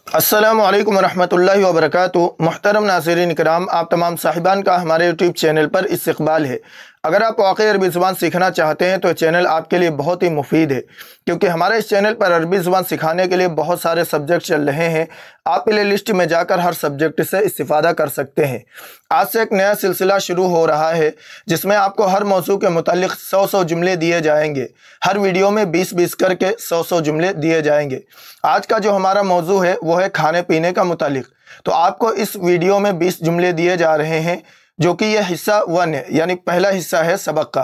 अस्सलामु अलैकुम वरहमतुल्लाहि वबरकातुहू। मुहतरम नाज़रीन इकराम, आप तमाम साहिबान का हमारे यूट्यूब चैनल पर इस्तक़बाल है। अगर आप वाक़ई अरबी ज़ुबान सीखना चाहते हैं तो ये चैनल आपके लिए बहुत ही मुफीद है, क्योंकि हमारे इस चैनल पर अरबी ज़ुबान सिखाने के लिए बहुत सारे सब्जेक्ट चल रहे हैं। आप प्ले लिस्ट में जाकर हर सब्जेक्ट से इस्तिफ़ादा कर सकते हैं। आज से एक नया सिलसिला शुरू हो रहा है, जिसमें आपको हर मौज़ू के मुतालिक 100 जुमले दिए जाएंगे। हर वीडियो में 20-20 करके 100 जुमले दिए जाएंगे। आज का जो हमारा मौज़ू है वो है खाने पीने का मुतालिक। तो आपको इस वीडियो में 20 जुमले दिए जा रहे हैं, जो कि यह हिस्सा 1 है, यानी पहला हिस्सा है सबक का।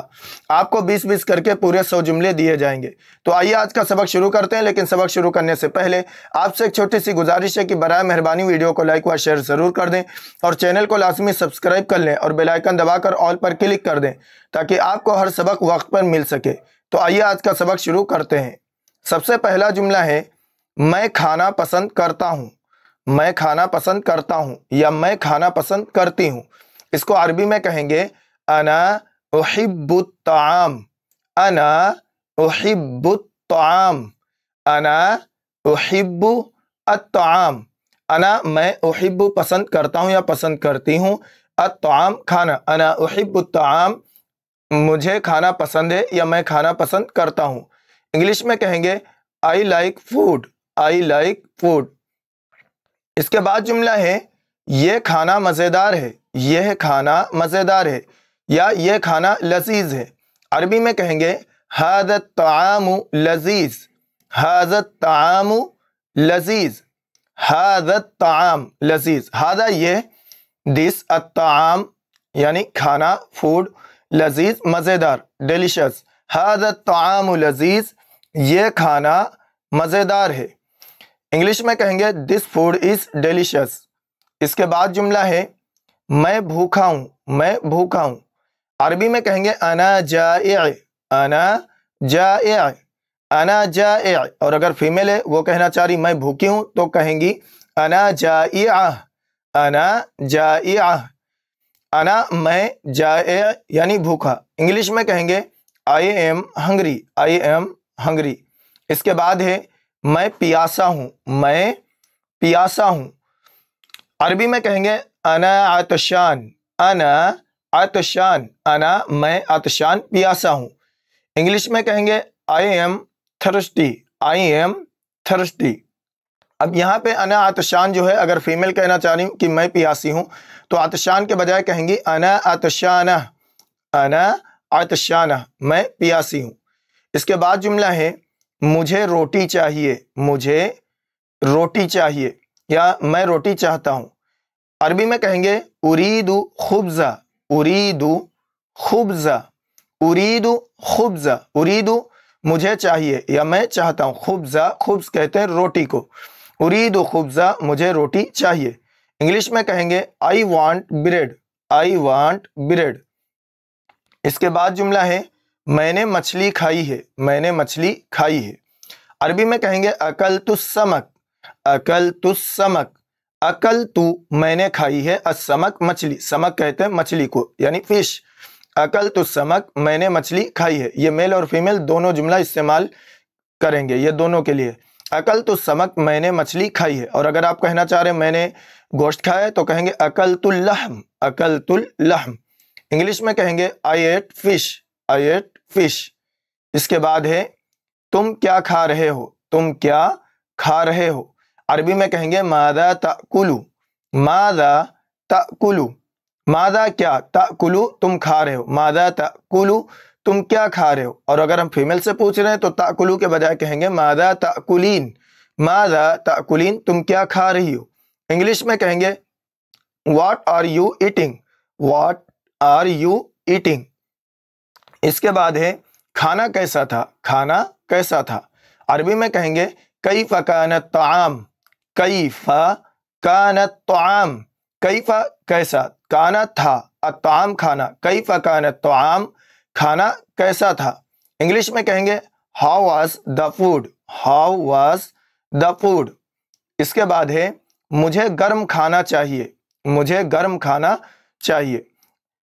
आपको 20-20 करके पूरे 100 जुमले दिए जाएंगे। तो आइए आज का सबक शुरू करते हैं, लेकिन सबक शुरू करने से पहले आपसे एक छोटी सी गुजारिश है कि बराए मेहरबानी वीडियो को लाइक व शेयर ज़रूर कर दें और चैनल को लाजमी सब्सक्राइब कर लें और बेल आइकन दबाकर ऑल पर क्लिक कर दें, ताकि आपको हर सबक वक्त पर मिल सके। तो आइए आज का सबक शुरू करते हैं। सबसे पहला जुमला है, मैं खाना पसंद करता हूँ। मैं खाना पसंद करता हूँ या मैं खाना पसंद करती हूँ। इसको अरबी में कहेंगे अना उहिब्बुत ताम। अना उहिब्बुत ताम। अना उहिब्बु अत्ताम। अना मैं उहिब्बु पसंद करता हूँ या पसंद करती हूँ, अत्ताम खाना। अना उहिब्बुत ताम मुझे खाना पसंद है या मैं खाना पसंद करता हूँ। इंग्लिश में कहेंगे I like food. I like food. इसके बाद जुमला है, ये खाना मज़ेदार है। यह खाना मज़ेदार है या यह खाना लजीज है। अरबी में कहेंगे हाज़ा तामु लजीज। हाज़ा तामु लजीज। हाज़ा ताम लजीज। हाज़ा ये, दिस अत्ताम यानी खाना फूड, लजीज मज़ेदार डिलीशियस। हाज़ा तामु लजीज ये खाना मज़ेदार है। इंग्लिश में कहेंगे दिस फूड इज़ डिलीशियस। इसके बाद जुमला है, मैं भूखा हूँ। मैं भूखा हूँ। अरबी में कहेंगे अना जाए। अना जाए। अना जाए। और अगर फीमेल है, वो कहना चाह रही मैं भूखी हूँ, तो कहेंगी अना जाइआ। अना जाइआ। अना मैं, जाए यानी भूखा। इंग्लिश में कहेंगे I am hungry. I am hungry. इसके बाद है, मैं प्यासा हूँ। मैं प्यासा हूँ। अरबी में कहेंगे अना आतशान। अना आतशान। अना मैं आतशान प्यासा हूँ। इंग्लिश में कहेंगे I am thirsty. I am thirsty. अब यहाँ पे अना आतशान जो है, अगर फीमेल कहना चाह रही हूँ कि मैं प्यासी हूँ, तो आतशान के बजाय कहेंगी अना आतशाना। अना आतशाना मैं प्यासी हूँ। इसके बाद जुमला है, मुझे रोटी चाहिए। मुझे रोटी चाहिए या मैं रोटी चाहता हूँ। अरबी में कहेंगे उरीदु खुब्ज़ा। उरीदु खुब्ज़ा। उरीदु खुब्ज़ा। उरीदु मुझे चाहिए या मैं चाहता हूँ। खुब्ज़ा, खुब्ज़ कहते हैं रोटी को। उरीदु खुब्ज़ा मुझे रोटी चाहिए। इंग्लिश में कहेंगे I want bread. I want bread. इसके बाद जुमला है, मैंने मछली खाई है। मैंने मछली खाई है। अरबी में कहेंगे अकल तुस समक। अकल तुस समक। अकल तू मैंने खाई है, असमक मछली। समक कहते हैं मछली को, यानी फिश। अकल तुस समक मैंने मछली खाई है। ये मेल और फीमेल दोनों जुमला इस्तेमाल करेंगे, ये दोनों के लिए। अकल तुस समक मैंने मछली खाई है। और अगर आप कहना चाह रहे हैं मैंने गोश्त खाया है, तो कहेंगे अकल तुल लहम। अकल तुल लहम। इंग्लिश में कहेंगे आई एट फिश। आई एट फिश। इसके बाद है, तुम क्या खा रहे हो। तुम क्या खा रहे हो। अरबी में कहेंगे मादा ताकुलू। मादा ताकुलू। मादा क्या, ताकुलू तुम खा रहे हो। मादा ताकुलू तुम क्या खा रहे हो। और अगर हम फीमेल से पूछ रहे हैं तो ताकुलू के बजाय कहेंगे मादा ताकुलीन। मादा ताकुलीन तुम क्या खा रही हो। इंग्लिश में कहेंगे what are you eating. What are you eating. इसके बाद है, खाना कैसा था। खाना कैसा था। अरबी में कहेंगे कैफ़ा कानत ताम। कैफ़ा कानत ताम। कैफ़ा कैसा, कानत था, अत्ताम खाना। कैफ़ा कानत ताम खाना कैसा था। इंग्लिश में कहेंगे how was the food. How was the food. इसके बाद है, मुझे गर्म खाना चाहिए। मुझे गर्म खाना चाहिए।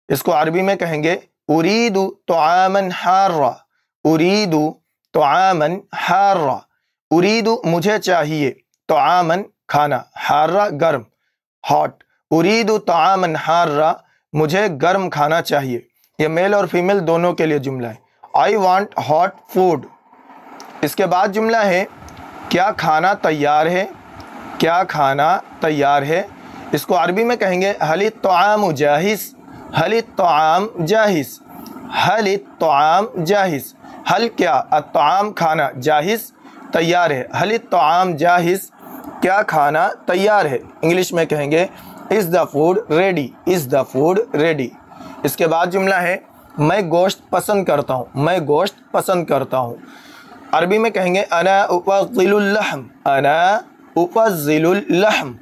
इसको अरबी में कहेंगे उरीदु तुआमन हार्रा। उरीदु तुआमन हार्रा। उरीदु मुझे चाहिए, तुआमन کھانا، حارہ گرم، ہاٹ، اریدو طعامن حارہ مجھے گرم کھانا چاہیے، یہ میل اور فیمیل دونوں کے لیے جملہ ہے۔ I want hot food. اس کے بعد جملہ ہے کیا کھانا تیار ہے، کیا کھانا تیار ہے، اس کو عربی میں کہیں گے حل الطعام جاہز، حل الطعام جاہز، حل الطعام جاہز، حل کیا، الطعام کھانا، جاہز تیار ہے، حل الطعام جاہز کیا کھانا تیار ہے، انگلش میں کہیں گے is the food ready, is the food ready. اس کے بعد جملہ ہے میں گوشت پسند کرتا ہوں، میں گوشت پسند کرتا ہوں، عربی میں کہیں گے انا افضل اللحم، انا افضل اللحم،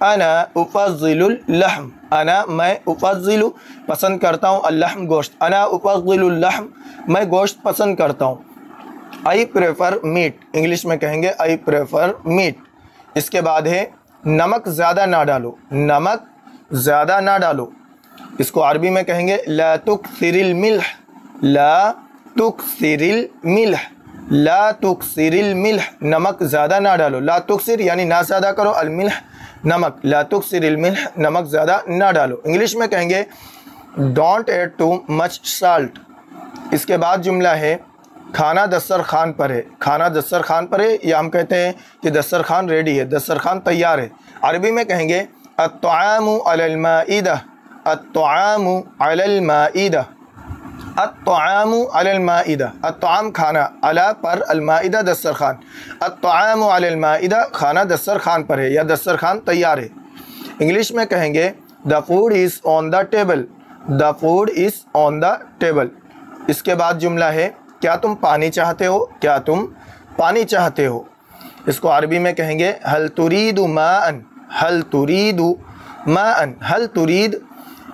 انا افضل اللحم، انا میں افضل پسند کرتا ہوں اللحم گوشت، انا افضل اللحم میں گوشت پسند کرتا ہوں۔ I prefer meat، انگلش میں کہیں گے I prefer meat۔ اس کے بعد ہے نمک زیادہ نہ ڈالو، نمک زیادہ نہ ڈالو، اس کو عربی میں کہیں گے لا تکثر الملح، لا تکثر الملح، لا تکثر الملح، نمک زیادہ نہ ڈالو، لا تکثر یعنی نہ زیادہ کرو، الملح نمک، لا تکثر الملح نمک زیادہ نہ ڈالو، انگلش میں کہیں گے don't add too much salt. اس کے بعد جملہ ہے کھانا دسترخوان پر ہے، کھانا دسترخوان پر ہے، یا ہم کہتے ہیں کہ دسترخوان ریڈی ہے، دسترخوان تیار ہے، عربی میں کہیں گے الطعام علی المائدہ، الطعام علی المائدہ، الطعام علی المائدہ، الطعام کھانا، علی پر، المائدہ دسترخوان، الطعام علی المائدہ کھانا دسترخوان پر ہے یا دسترخوان تیار ہے، انگلش میں کہیں گے the food is on the table، the food is on the table۔ اس کے بعد جملہ ہے کیا تم پانی چاہتے ہو، کیا تم پانی چاہتے ہو، اس کو عربی میں کہیں گے هل تريد ماء، هل تريد ماء، هل تريد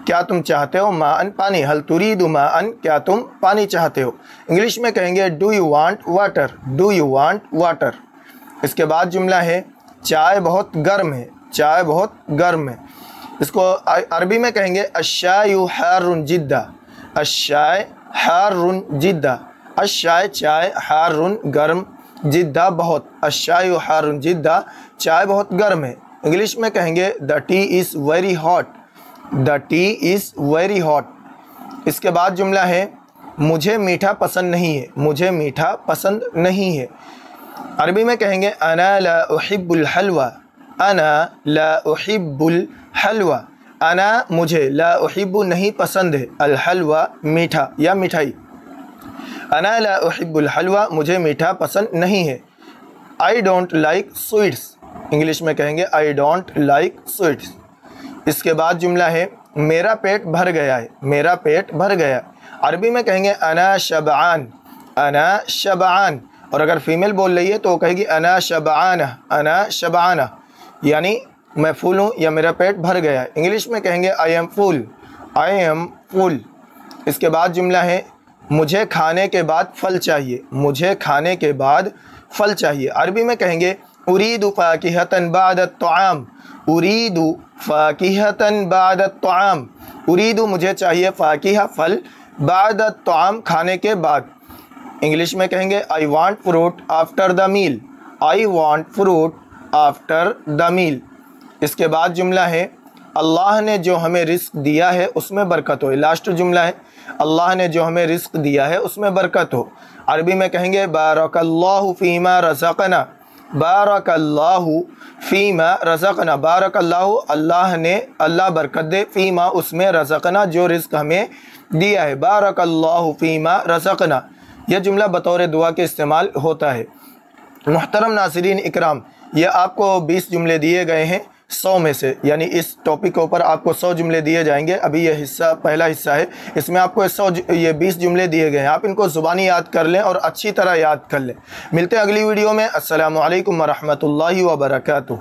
کیا تم چاہتے ہو، ماء پانی، هل تريد ماء کیا تم پانی چاہتے ہو، انگلش میں کہیں گے do you want water، do you want water۔ اس کے بعد جملہ ہے چائے بہت گرم ہے، چائے بہت گرم ہے، اس کو عربی میں کہیں گے الشاي حار جدا، الشاي حار جدا، الشاي چائے، حار گرم، جدا بہت، الشاي حار جدا چائے بہت گرم ہے، انگلش میں کہیں گے the tea is very hot، the tea is very hot۔ اس کے بعد جملہ ہے مجھے میٹھا پسند نہیں ہے، مجھے میٹھا پسند نہیں ہے، عربی میں کہیں گے انا لا احب الحلوى، انا لا احب الحلوى، انا مجھے، لا احب نہیں پسند ہے، الحلوى میٹھا یا مٹھائی، انا لا احب الحلوى مجھے میٹھا پسند نہیں ہے، I don't like sweets، English میں کہیں گے I don't like sweets۔ اس کے بعد جملہ ہے میرا پیٹ بھر گیا ہے، میرا پیٹ بھر گیا، عربی میں کہیں گے انا شبعان، انا شبعان، اور اگر فیمیل بول رہی ہے تو وہ کہے گی انا شبعانہ، انا شبعانہ یعنی میں فل ہوں یا میرا پیٹ بھر گیا ہے، انگلش میں کہیں گے I am full، I am full۔ اس کے بعد جملہ ہے مجھے کھانے کے بعد پھل چاہیے، مجھے کھانے کے بعد پھل چاہیے، عربی میں کہیں گے اريد فاكهة بعد الطعام، اريد فاكهة بعد الطعام، اريد مجھے چاہیے، فاکہہ پھل، بعد الطعام کھانے کے بعد، انگلش میں کہیں گے I want fruit after the meal، I want fruit after the meal۔ اس کے بعد جملہ ہے اللہ نے جو ہمیں رزق دیا ہے اس میں برکت ہو، لاسٹ جملہ ہے اللہ نے جو ہمیں رزق دیا ہے اس میں برکت ہو، عربی میں کہیں گے بارک اللہ فیما رزقنا، بارک اللہ فیما رزقنا، بارک اللہ اللہ نے، اللہ برکت دے، فیما اس میں، رزقنا جو رزق ہمیں دیا ہے، بارک اللہ فیما رزقنا، یہ جملہ بطور دعا کے استعمال ہوتا ہے۔ محترم ناظرین اکرام، یہ آپ کو 20 جملے دیے گئے ہیں 100 میں سے، یعنی اس ٹاپک کے اوپر آپ کو 100 جملے دیے جائیں گے، ابھی یہ حصہ پہلا حصہ ہے، اس میں آپ کو 20 جملے دیے گئے ہیں، آپ ان کو زبانی یاد کر لیں اور اچھی طرح یاد کر لیں۔ ملتے ہیں اگلی ویڈیو میں، السلام علیکم ورحمۃ اللہ وبرکاتہ۔